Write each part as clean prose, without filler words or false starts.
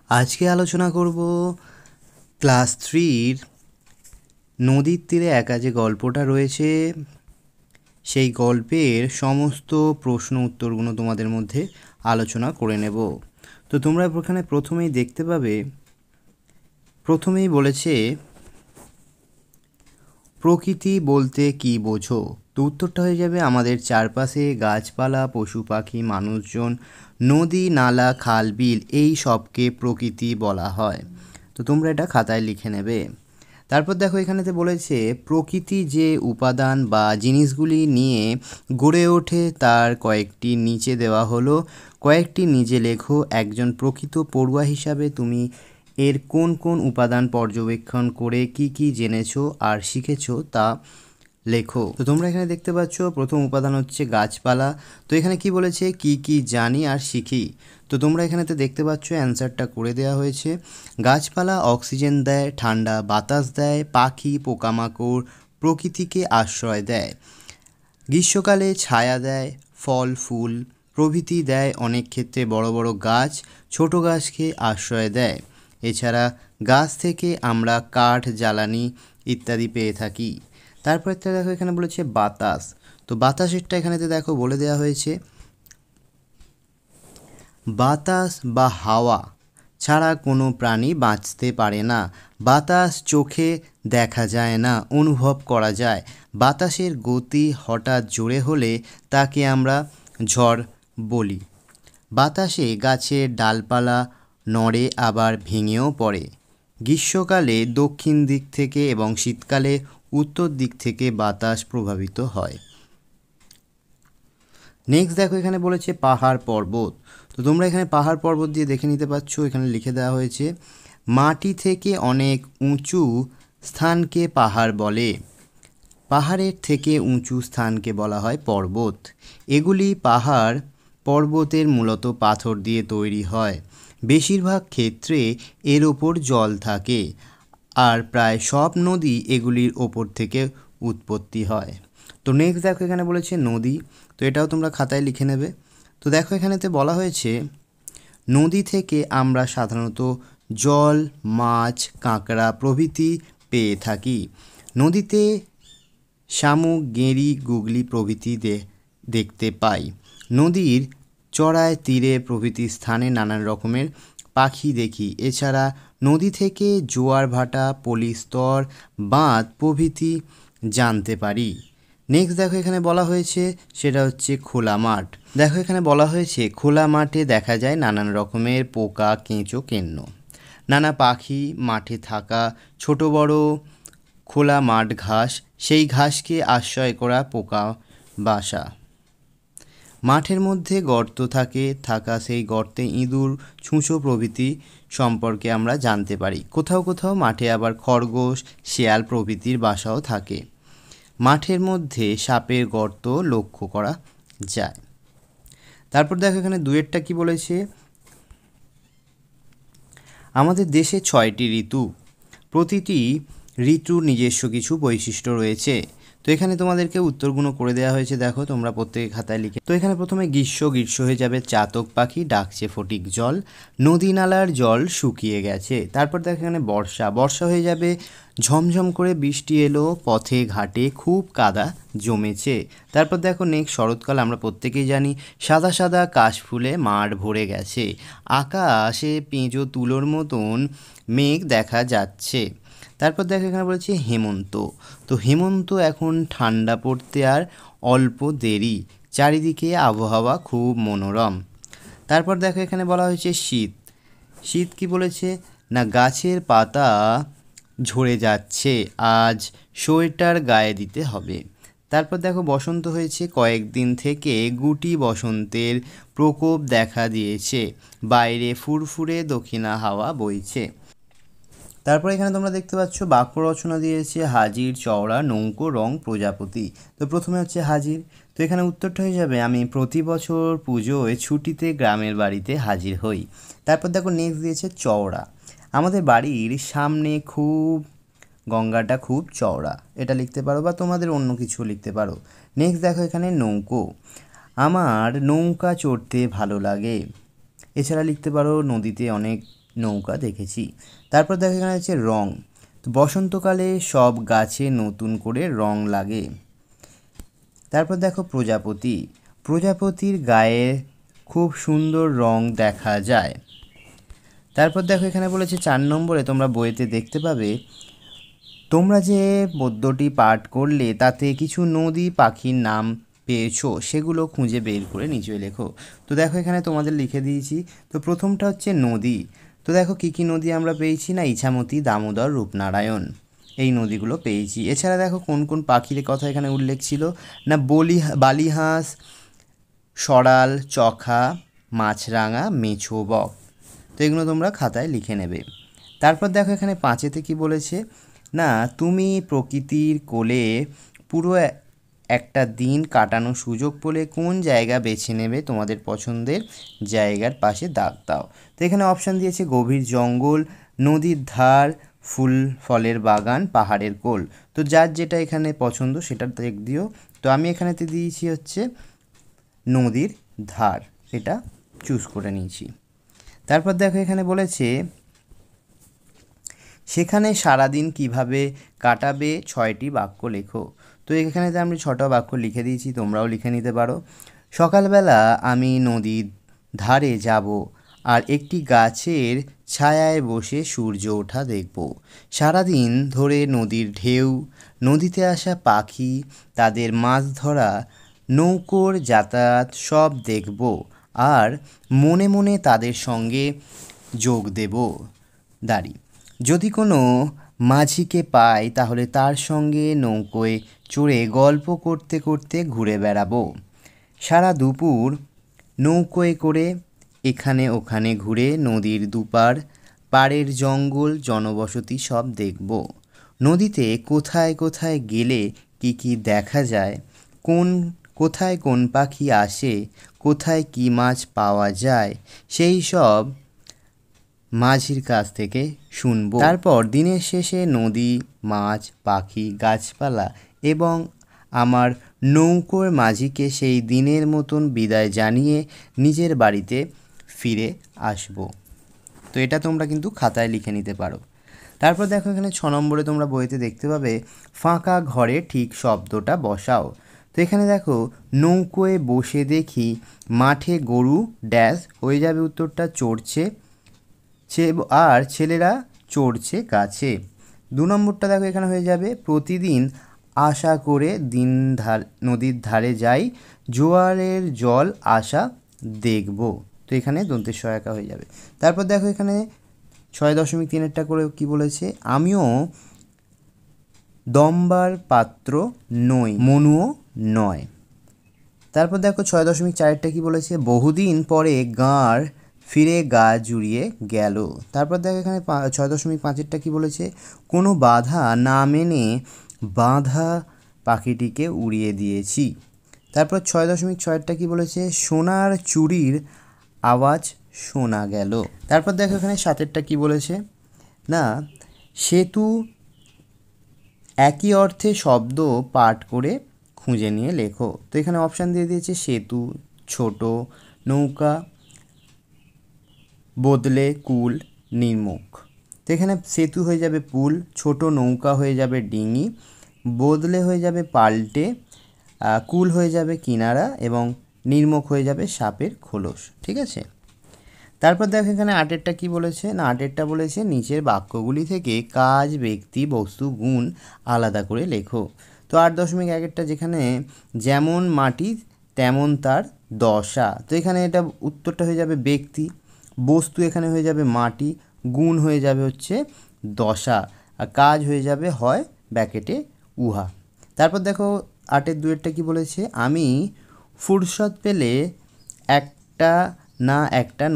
আজকে আলোচনা করব ক্লাস 3 নদীর তীরে একা যে গল্পটা রয়েছে সেই গল্পের সমস্ত প্রশ্ন উত্তরগুলো তোমাদের মধ্যে আলোচনা করে নেব। তো তোমরা এখানে প্রথমেই দেখতে পাবে, প্রথমেই বলেছে প্রকৃতি বলতে কি বোঝো। তো উত্তরটা হয়ে যাবে আমাদের চারপাশে গাছপালা, পশু পাখি, মানুষজন, নদী, নালা, খাল, বিল, এই সবকে প্রকৃতি বলা হয়। তো তোমরা এটা খাতায় লিখে নেবে। তারপর দেখো এখানেতে বলেছে প্রকৃতি যে উপাদান বা জিনিসগুলি নিয়ে গড়ে ওঠে তার কয়েকটি নিচে দেওয়া হলো, কয়েকটি নিজে লেখো। একজন প্রকৃত পড়ুয়া হিসাবে তুমি এর কোন কোন উপাদান পর্যবেক্ষণ করে কি কি জেনেছো আর শিখেছো তা লেখো। তো তোমরা এখানে দেখতে পাচ্ছ প্রথম উপাদান হচ্ছে গাছপালা। তো এখানে কি বলেছে কি কি জানি আর শিখি। তো তোমরা এখানেতে দেখতে পাচ্ছ অ্যান্সারটা করে দেওয়া হয়েছে। গাছপালা অক্সিজেন দেয়, ঠান্ডা বাতাস দেয়, পাখি পোকামাকড় প্রকৃতিকে আশ্রয় দেয়, গ্রীষ্মকালে ছায়া দেয়, ফল ফুল প্রভৃতি দেয়। অনেক ক্ষেত্রে বড় বড় গাছ ছোট গাছকে আশ্রয় দেয়। এছাড়া গাছ থেকে আমরা কাঠ, জ্বালানি ইত্যাদি পেয়ে থাকি। তারপর একটা দেখো এখানে বলেছে বাতাস। তো বাতাসেরটা এখানেতে দেখো বলে দেওয়া হয়েছে বাতাস বা হাওয়া ছাড়া কোনো প্রাণী বাঁচতে পারে না। বাতাস চোখে দেখা যায় না, অনুভব করা যায়। বাতাসের গতি হঠাৎ জোরে হলে তাকে আমরা ঝড় বলি। বাতাসে গাছের ডালপালা নড়ে আবার ভেঙেও পড়ে। গ্রীষ্মকালে দক্ষিণ দিক থেকে এবং শীতকালে উত্তর দিক থেকে বাতাস প্রভাবিত হয়। নেক্সট দেখো এখানে বলেছে পাহাড় পর্বত। তো তোমরা এখানে পাহাড় পর্বত দিয়ে দেখে নিতে পারছো, এখানে লিখে দেওয়া হয়েছে মাটি থেকে অনেক উঁচু স্থানকে পাহাড় বলে। পাহাড়ের থেকে উঁচু স্থানকে বলা হয় পর্বত। এগুলি পাহাড় পর্বতের মূলত পাথর দিয়ে তৈরি হয়। বেশিরভাগ ক্ষেত্রে এর ওপর জল থাকে আর প্রায় সব নদী এগুলির ওপর থেকে উৎপত্তি হয়। তো নেক্সট দেখো এখানে বলেছে নদী। তো এটাও তোমরা খাতায় লিখে নেবে। তো দেখো এখানেতে বলা হয়েছে নদী থেকে আমরা সাধারণত জল, মাছ, কাঁকড়া প্রভৃতি পেয়ে থাকি। নদীতে শামুক, গেঁড়ি, গুগলি প্রভৃতি দেখতে পাই। নদীর চড়ায়, তীরে প্রভৃতি স্থানে নানান রকমের পাখি দেখি। এছাড়া নদী থেকে জোয়ার ভাটা, পলি স্তর, বাঁধ প্রভৃতি জানতে পারি। নেক্সট দেখো এখানে বলা হয়েছে সেটা হচ্ছে খোলা মাঠ। দেখো এখানে বলা হয়েছে খোলা মাঠে দেখা যায় নানান রকমের পোকা, কেঁচো, কেন্ন, নানা পাখি মাঠে থাকা, ছোট বড় খোলা মাঠ ঘাস, সেই ঘাসকে আশ্রয় করা পোকা বাসা। মাঠের মধ্যে গর্ত থাকা সেই গর্তে ইঁদুর, ছুঁচো প্রভৃতি সম্পর্কে আমরা জানতে পারি। কোথাও কোথাও মাঠে আবার খরগোশ, শেয়াল প্রভৃতির বাসাও থাকে। মাঠের মধ্যে সাপের গর্ত লক্ষ্য করা যায়। তারপর দেখো এখানে দুয়েরটা কি বলেছে আমাদের দেশে 6টি ঋতু, প্রতিটি ঋতুর নিজস্ব কিছু বৈশিষ্ট্য রয়েছে। তো এখানে তোমাদেরকে উত্তরগুলো করে দেওয়া হয়েছে, দেখো তোমরা প্রত্যেকে খাতায় লিখে। তো এখানে প্রথমে গ্রীষ্ম হয়ে যাবে চাতক পাখি ডাকছে ফটিক জল, নদী নালার জল শুকিয়ে গেছে। তারপর দেখো এখানে বর্ষা হয়ে যাবে ঝমঝম করে বৃষ্টি এলো, পথে ঘাটে খুব কাদা জমেছে। তারপর দেখো নেক্সট শরৎকাল, আমরা প্রত্যেকেই জানি সাদা সাদা কাশফুলে মাঠ ভরে গেছে, আকাশে পেঁজো তুলোর মতন মেঘ দেখা যাচ্ছে। তারপর দেখো এখানে বলেছে হেমন্ত। তো হেমন্ত এখন ঠান্ডা পড়তে আর অল্প দেরি, চারিদিকে আবহাওয়া খুব মনোরম। তারপর দেখো এখানে বলা হয়েছে শীত কি বলেছে না গাছের পাতা ঝরে যাচ্ছে, আজ সোয়েটার গায়ে দিতে হবে। তারপর দেখো বসন্ত হয়েছে কয়েকদিন থেকে গুটি বসন্তের প্রকোপ দেখা দিয়েছে, বাইরে ফুরফুরে দক্ষিণা হাওয়া বইছে। তারপর এখানে তোমরা দেখতে পাচ্ছ বাক্য রচনা দিয়েছে হাজির, চওড়া, নৌকো, রং, প্রজাপতি। তো প্রথমে হচ্ছে হাজির। তো এখানে উত্তরটা হয়ে যাবে আমি প্রতি বছর পুজোয় ছুটিতে গ্রামের বাড়িতে হাজির হই। তারপর দেখো নেক্সট দিয়েছে চওড়া, আমাদের বাড়ির সামনে গঙ্গাটা খুব চওড়া, এটা লিখতে পারো বা তোমাদের অন্য কিছু লিখতে পারো। নেক্সট দেখো এখানে নৌকো, আমার নৌকা চড়তে ভালো লাগে। এছাড়া লিখতে পারো নদীতে অনেক নৌকা দেখেছি। তারপর দেখো এখানে আছে রং। তো বসন্তকালে সব গাছে নতুন করে রং লাগে। তারপর দেখো প্রজাপতি। প্রজাপতির গায়ে খুব সুন্দর রং দেখা যায়। তারপর দেখো এখানে বলেছে 4 নম্বরে তোমরা বইতে দেখতে পাবে, তোমরা যে পদ্যটি পাঠ করলে তাতে কিছু নদী পাখির নাম পেয়েছো, সেগুলো খুঁজে বের করে নিচে লেখো। তো দেখো এখানে তোমাদের লিখে দিয়েছি। তো প্রথমটা হচ্ছে নদী। তো দেখো কী কী নদী আমরা পেয়েছি, না ইছামতি, দামোদর, রূপনারায়ণ, এই নদীগুলো পেয়েছি। এছাড়া দেখো কোন কোন পাখির কথা এখানে উল্লেখ ছিল, না বালিহাঁস, সরাল, চখা, মাছরাঙা, মেছো বক। তো এগুলো তোমরা খাতায় লিখে নেবে। তারপর দেখো এখানে 5-এতে কী বলেছে, না তুমি প্রকৃতির কোলে পুরো একটা দিন কাটানোর সুযোগ পেলে কোন জায়গা বেছে নেবে, তোমাদের পছন্দের জায়গার পাশে দাগ দাও। তো এখানে অপশান দিয়েছে গভীর জঙ্গল, নদীর ধার, ফুল ফলের বাগান, পাহাড়ের কোল। তো যার যেটা এখানে পছন্দ সেটা দেখ দিও। তো আমি এখানেতে দিয়েছি হচ্ছে নদীর ধার, এটা চুজ করে নিয়েছি। তারপর দেখো এখানে বলেছে সেখানে সারাদিন কিভাবে কাটাবে 6টি বাক্য লেখো। তো এখানেতে আমি 6টা বাক্য লিখে দিয়েছি, তোমরাও লিখে নিতে পারো। সকালবেলা আমি নদীর ধারে যাব আর একটি গাছের ছায়ায় বসে সূর্য ওঠা দেখব। সারাদিন ধরে নদীর ঢেউ, নদীতে আসা পাখি, তাদের মাছ ধরা, নৌকোর যাতায়াত সব দেখব আর মনে মনে তাদের সঙ্গে যোগ দেব। দাঁড়ি যদি কোনো মাঝিকে পাই তাহলে তার সঙ্গে নৌকোয় চড়ে গল্প করতে করতে ঘুরে বেড়াবো। সারা দুপুর নৌকোয় করে এখানে ওখানে ঘুরে নদীর দুপার, পাড়ের জঙ্গল, জনবসতি সব দেখব। নদীতে কোথায় কোথায় গেলে কি কি দেখা যায়, কোথায় কোন পাখি আসে, কোথায় কি মাছ পাওয়া যায়, সেই সব মাঝির কাছ থেকে শুনবো। তারপর দিনের শেষে নদী, মাছ, পাখি, গাছপালা এবং আমার নৌকোর মাঝিকে সেই দিনের মতন বিদায় জানিয়ে নিজের বাড়িতে ফিরে আসব। তো এটা তোমরা কিন্তু খাতায় লিখে নিতে পারো। তারপর দেখো এখানে 6 নম্বরে তোমরা বইতে দেখতে পাবে ফাঁকা ঘরে ঠিক শব্দটা বসাও। তো এখানে দেখো নৌকোয় বসে দেখি মাঠে গরু ড্যাশ হয়ে যাবে, উত্তরটা চড়ছে, আর ছেলেরা চড়ছে গাছে। 2 নম্বরটা দেখো এখানে হয়ে যাবে প্রতিদিন আশা করে নদীর ধারে যাই, জোয়ারের জল আসা দেখব। তো এখানে দন্তের সহায়িকা হয়ে যাবে। তারপর দেখো এখানে 6.3-এরটা করে কি বলেছে, আমিও দম্বার পাত্র নই, মনুও নয়। তারপর দেখো 6.4-টা কি বলেছে, বহুদিন পরে গাঁর ফিরে গা জুড়িয়ে গেল। তারপর দেখো এখানে 6.5-এরটা কি বলেছে, কোনো বাধা না মেনে বাঁধা পাখিটিকে উড়িয়ে দিয়েছি। তারপর 6.6-এরটা কি বলেছে, সোনার চুড়ির আওয়াজ শোনা গেল। তারপর দেখো এখানে 7-এরটা কি বলেছে, না সেতু একই অর্থে শব্দ পাঠ করে খুঁজে নিয়ে লেখো। তো এখানে অপশান দিয়ে দিয়েছে সেতু, ছোট, নৌকা, বদলে, কুল, নির্মুখ। তো এখানে সেতু হয়ে যাবে পুল, ছোট নৌকা হয়ে যাবে ডিঙি, বদলে হয়ে যাবে পাল্টে, কুল হয়ে যাবে কিনারা এবং নির্মুখ হয়ে যাবে সাপের খোলস। ঠিক আছে। তারপর দেখো এখানে 8-এরটা কি বলেছে, না 8-এরটা বলেছে নিচের বাক্যগুলি থেকে কাজ, ব্যক্তি, বস্তু, গুণ আলাদা করে লেখো। তো 8.1-এরটা যেখানে যেমন মাটি তেমন তার দশা। তো এখানে এটা উত্তরটা হয়ে যাবে ব্যক্তি, বস্তু এখানে হয়ে যাবে মাটি, গুণ হয়ে যাবে হচ্ছে দশা, আর কাজ হয়ে যাবে হয় ব্র্যাকেটে উহা। তারপর দেখো 8.2-এরটা কি বলেছে, আমি ফুরসত পেলে একটা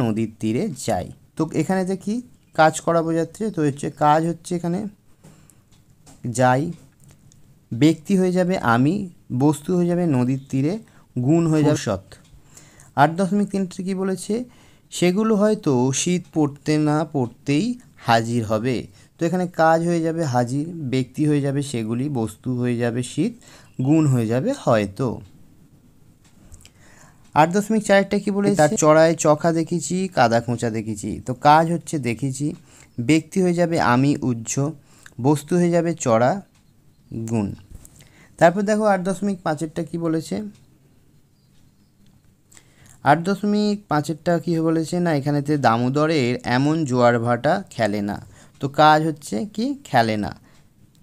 নদীর তীরে যাই। তো এখানে দেখি কাজ করা বোঝাচ্ছে, তো হচ্ছে কাজ হচ্ছে এখানে যাই, ব্যক্তি হয়ে যাবে আমি, বস্তু হয়ে যাবে নদীর তীরে, গুণ হয়ে যাবে ফুরসত। 8.3-টা কি বলেছে, সেগুলো হয়তো শীত পড়তে না পড়তেই হাজির হবে। তো এখানে কাজ হয়ে যাবে হাজির, ব্যক্তি হয়ে যাবে সেগুলি, বস্তু হয়ে যাবে শীত, গুণ হয়ে যাবে হয়তো। 8.4টা কি বলেছে, তার চড়ায় চখা দেখেছি, কাদা খোঁচা দেখেছি। তো কাজ হচ্ছে দেখেছি, ব্যক্তি হয়ে যাবে আমি উহ্য, বস্তু হয়ে যাবে চড়া, গুণ। তারপর দেখো 8.5-এরটা কি বলেছে, 8.5-এরটা কী বলেছে না, এখানেতে দামোদরের এমন জোয়ার ভাটা খেলে না। তো কাজ হচ্ছে কি, খেলে না,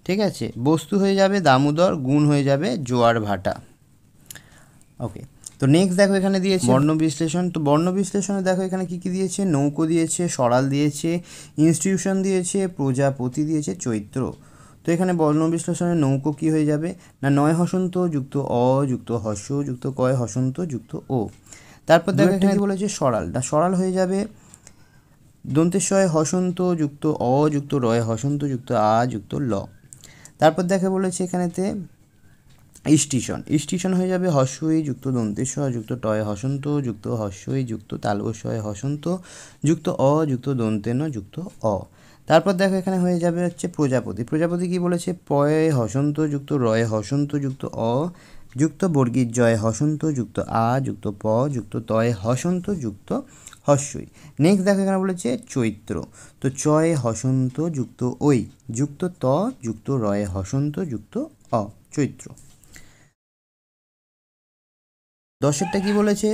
ঠিক আছে। বস্তু হয়ে যাবে দামোদর, গুণ হয়ে যাবে জোয়ার ভাটা। ওকে, তো নেক্সট দেখো এখানে দিয়েছে বর্ণ বিশ্লেষণ। তো বর্ণ বিশ্লেষণে দেখো এখানে কী কী দিয়েছে, নৌকো দিয়েছে, সরাল দিয়েছে, ইনস্টিটিউশন দিয়েছে, প্রজাপতি দিয়েছে, চৈত্র। তো এখানে বর্ণ বিশ্লেষণে নৌকো কী হয়ে যাবে না, নয় হসন্ত যুক্ত অ যুক্ত হস্য যুক্ত কয় হসন্ত যুক্ত ও। তারপর দেখো এখানে কি বলেছে, সরালটা, সরাল হয়ে যাবে দন্তেশ্বয় হসন্ত যুক্ত অ যুক্ত রয় হসন্ত যুক্ত আ যুক্ত ল। তারপর দেখে বলেছে এখানেতে স্টেশন, স্টেশন হয়ে যাবে হস্যই যুক্ত দন্তেশ্বয় যুক্ত টয় হসন্ত যুক্ত হস্যই যুক্ত তালবস্বয় হসন্ত যুক্ত অ যুক্ত দন্তেন যুক্ত অ। তারপর দেখো এখানে হয়ে যাবে হচ্ছে প্রজাপতি, প্রজাপতি কি বলেছে, পয় হসন্ত যুক্ত রয় হসন্ত যুক্ত অ যুক্ত বর্গীর জয় হসন্ত যুক্ত আ যুক্ত প যুক্ত তয় হসন্ত যুক্ত হস্যই। নেক্সট দেখো এখানে বলেছে চৈত্র, তো চয় হসন্ত যুক্ত ওই যুক্ত ত যুক্ত রয় হসন্ত যুক্ত অ, চৈত্র। 10-এরটা কি বলেছে,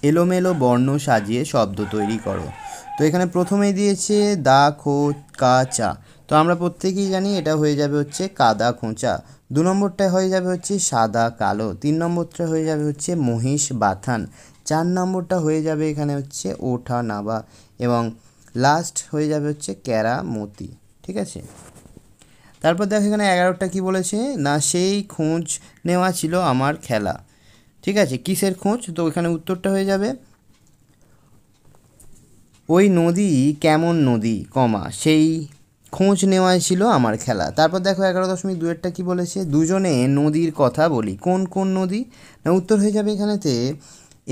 এলোমেলো বর্ণ সাজিয়ে শব্দ তৈরি করো। তো এখানে প্রথমেই দিয়েছে দা খো কা চা, তো আমরা প্রত্যেকেই জানি এটা হয়ে যাবে হচ্ছে কাদা খোঁচা। 2 নম্বরটা হয়ে যাবে হচ্ছে সাদা কালো, 3 নম্বরটা হয়ে যাবে হচ্ছে মহিষ বাথান, 4 নম্বরটা হয়ে যাবে এখানে হচ্ছে ওঠা নাবা, এবং লাস্ট হয়ে যাবে হচ্ছে কেরামতি, ঠিক আছে। তারপর দেখো এখানে 11টা কি বলেছে না, সেই খোঁজ নেওয়া ছিল আমার খেলা, ঠিক আছে। কিসের খোঁজ, তো এখানে উত্তরটা হয়ে যাবে ওই নদী কেমন নদী কমা সেই খোঁজ নেওয়াই ছিল আমার খেলা। তারপর দেখো 11.2-এরটা কি বলেছে, দুজনে নদীর কথা বলি, কোন কোন নদী, না উত্তর হয়ে যাবে এখানেতে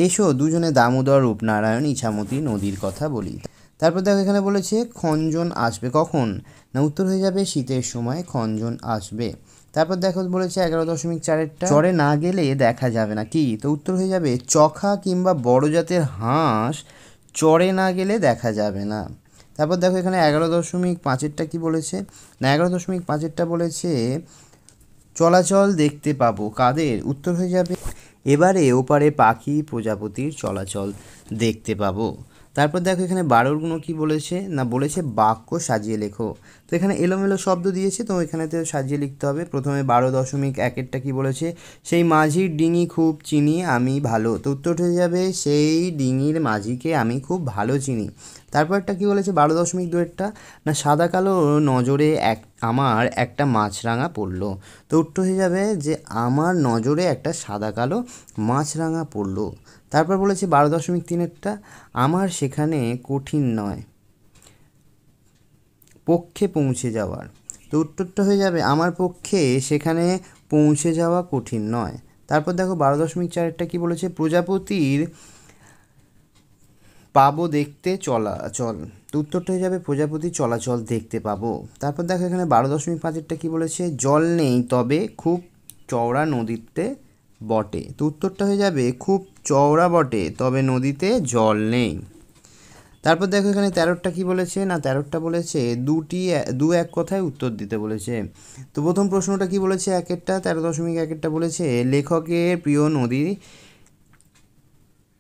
এসো দুজনে দামোদর রূপনারায়ণ ইছামতি নদীর কথা বলি। তারপর দেখো এখানে বলেছে খঞ্জন আসবে কখন, না উত্তর হয়ে যাবে শীতের সময় খঞ্জন আসবে। তারপর দেখো বলেছে 11.4-এরটা চরে না গেলে দেখা যাবে না কি, তো উত্তর হয়ে যাবে চখা কিংবা বড় জাতের হাঁস চরে না গেলে দেখা যাবে না। তারপর দেখো এখানে 11.5-এরটা কি বলেছে, না 11.5-এরটা বলেছে চলাচল দেখতে পাবো কাদের, উত্তর হয়ে যাবে এবারে ওপারে পাখি প্রজাপতির চলাচল দেখতে পাবো। তারপর দেখো এখানে 12 কি বলেছে, না বলেছে বাক্য সাজিয়ে লেখো। তো এখানে এলোমেলো শব্দ দিয়েছে, তো এখানেতে সাজিয়ে লিখতে হবে। প্রথমে 12.1-এরটা কি বলেছে, সেই মাঝির ডিঙি খুব চিনি আমি ভালো, তো উত্তর হয়ে যাবে সেই ডিঙির মাঝিকে আমি খুব ভালো চিনি। তারপরটা কি বলেছে 12.2-এরটা, না সাদা কালো নজরে আমার একটা মাছরাঙা পড়লো, তো উত্তর হয়ে যাবে যে আমার নজরে একটা সাদা কালো মাছরাঙা পড়লো। তারপর বলেছে 12.3-এরটা, আমার সেখানে কঠিন নয় পক্ষে পৌঁছে যাওয়ার, তো উত্তরটা হয়ে যাবে আমার পক্ষে সেখানে পৌঁছে যাওয়া কঠিন নয়। তারপর দেখো 12.4-এরটা কি বলেছে, প্রজাপতির পাবো দেখতে চলাচল, তো উত্তরটা হয়ে যাবে প্রজাপতি চলাচল দেখতে পাবো। তারপর দেখো এখানে 12.5-এরটা কি বলেছে, জল নেই তবে খুব চওড়া নদীতে বটে, তো উত্তরটা হয়ে যাবে খুব চওড়া বটে তবে নদীতে জল নেই। তারপর দেখো এখানে 13টা কি বলেছে, না 13টা বলেছে দু এক কথায় উত্তর দিতে বলেছে। তো প্রথম প্রশ্নটা কি বলেছে, 13.1-এরটা বলেছে লেখকের প্রিয় নদী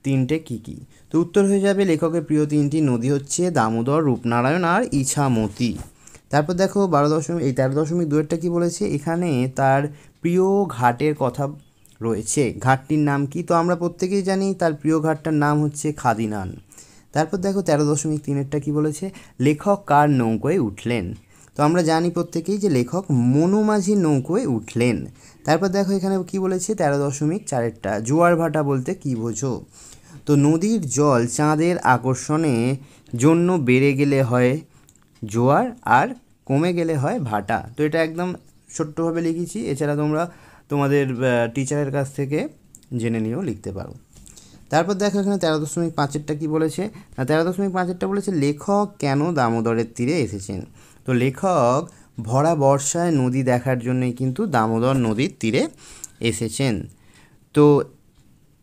3টে কী কী, তো উত্তর হয়ে যাবে লেখকের প্রিয় 3টি নদী হচ্ছে দামোদর রূপনারায়ণ আর ইছামতি। তারপর দেখো 13.2-এরটা কি বলেছে, এখানে তার প্রিয় ঘাটের কথা রয়েছে, ঘাটটির নাম কি, তো আমরা প্রত্যেকেই জানি তার প্রিয় ঘাটটার নাম হচ্ছে খাদিনান। তারপর দেখো 13.3-এরটা কি বলেছে, লেখক কার নৌকোয় উঠলেন, তো আমরা জানি প্রত্যেকেই যে লেখক মনু মাঝির নৌকোয় উঠলেন। তারপর দেখো এখানে কি বলেছে 13.4-এরটা, জোয়ার ভাটা বলতে কি বোঝো, তো নদীর জল চাঁদের আকর্ষণে জন্য বেড়ে গেলে হয় জোয়ার আর কমে গেলে হয় ভাটা। তো এটা একদম ছোট্টভাবে লিখেছি, এছাড়া তোমরা তোমাদের টিচারের কাছ থেকে জেনে নিয়েও লিখতে পারো। তারপর দেখো এখানে 13.5-এরটা কি বলেছে, না 13.5-এরটা বলেছে লেখক কেন দামোদরের তীরে এসেছেন, তো লেখক ভরা বর্ষায় নদী দেখার জন্যই কিন্তু দামোদর নদীর তীরে এসেছেন। তো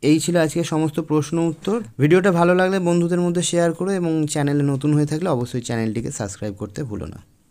এই ছিল আজকে সমস্ত প্রশ্ন উত্তর। ভিডিওটা ভালো লাগলে বন্ধুদের মধ্যে শেয়ার করো এবং চ্যানেলে নতুন হয়ে থাকলে অবশ্যই চ্যানেলটিকে সাবস্ক্রাইব করতে ভুলো না।